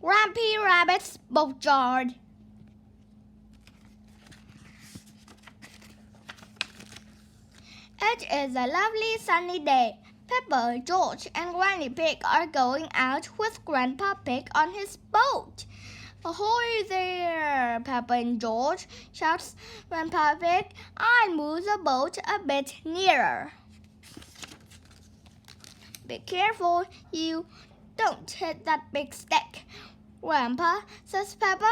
Grampy Rabbit's Boatyard. It is a lovely sunny day. Peppa, George, and Granny Pig are going out with Grandpa Pig on his boat. Ahoy there, Peppa and George, shouts Grandpa Pig. I move the boat a bit nearer. Be careful, you don't hit that big stick. Grandpa, says Peppa.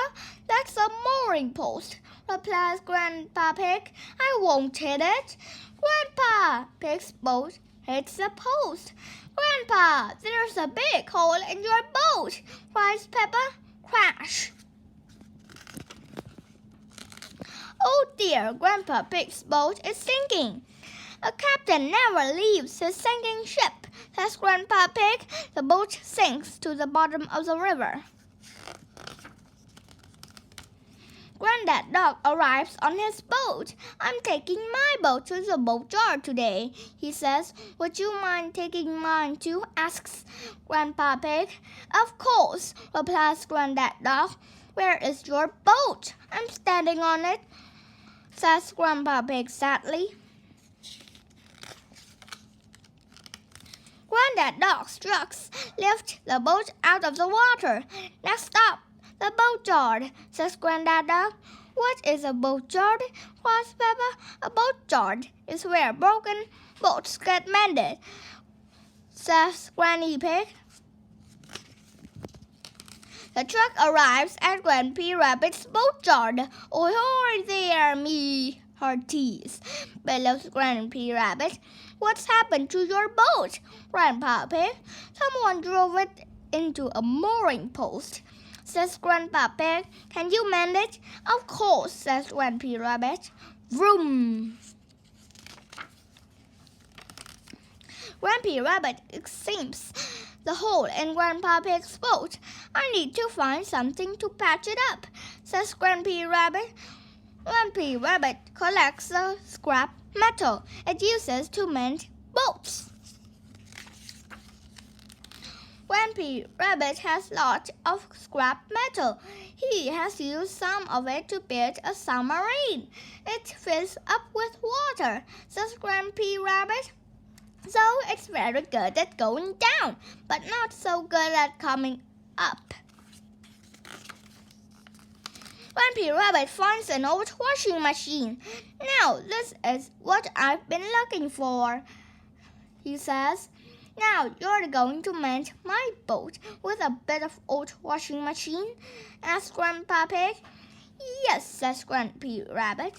That's a mooring post, replies Grandpa Pig. I won't hit it. Grandpa Pig's boat hits the post. Grandpa, there's a big hole in your boat, cries Peppa. Crash! Oh dear, Grandpa Pig's boat is sinking. A captain never leaves his sinking ship, says Grandpa Pig. The boat sinks to the bottom of the river. Granddad Dog arrives on his boat. I'm taking my boat to the boatyard today, he says. Would you mind taking mine too? Asks Grandpa Pig. Of course, replies Granddad Dog. Where is your boat? I'm standing on it, says Grandpa Pig sadly. Granddad Dog's trucks lift the boat out of the water. Next stop, the boatyard, says Granddad Dog. What is a boatyard? Cries Peppa. A boatyard is where broken boats get mended, says Granny Pig. The truck arrives at Grampy Rabbit's boatyard. Ahoy there, me hearties, bellows Grampy Rabbit. What's happened to your boat, Grandpa Pig? Someone drove it into a mooring post, says Grandpa Pig. Can you mend it? Of course, says Grampy Rabbit. Vroom! Grampy Rabbit examines the hole in Grandpa Pig's boat. I need to find something to patch it up, says Grampy Rabbit. Grampy Rabbit collects the scrap metal it uses to mend boats. Grampy Rabbit has lots of scrap metal. He has used some of it to build a submarine. It fills up with water, says Grampy Rabbit. So it's very good at going down, but not so good at coming up. Grampy Rabbit finds an old washing machine. Now this is what I've been looking for, he says. Now you're going to mend my boat with a bit of old washing machine? Asks Grandpa Pig. Yes, says Grampy Rabbit.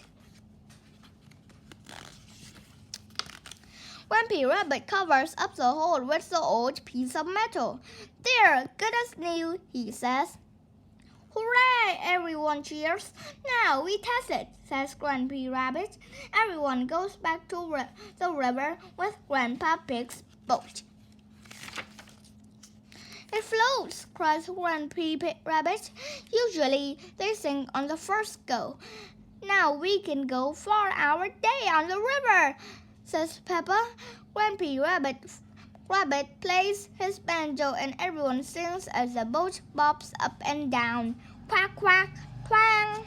Grampy Rabbit covers up the hole with the old piece of metal. There, good as new, he says. Hooray! Everyone cheers. Now we test it, says Grampy Rabbit. Everyone goes back to the river with Grandpa Pig's boat. It floats, cries Grampy Rabbit. Usually they sink on the first go. Now we can go for our day on the river, says Peppa. Grampy Rabbit plays his banjo and everyone sings as the boat bobs up and down. Quack, quack, twang.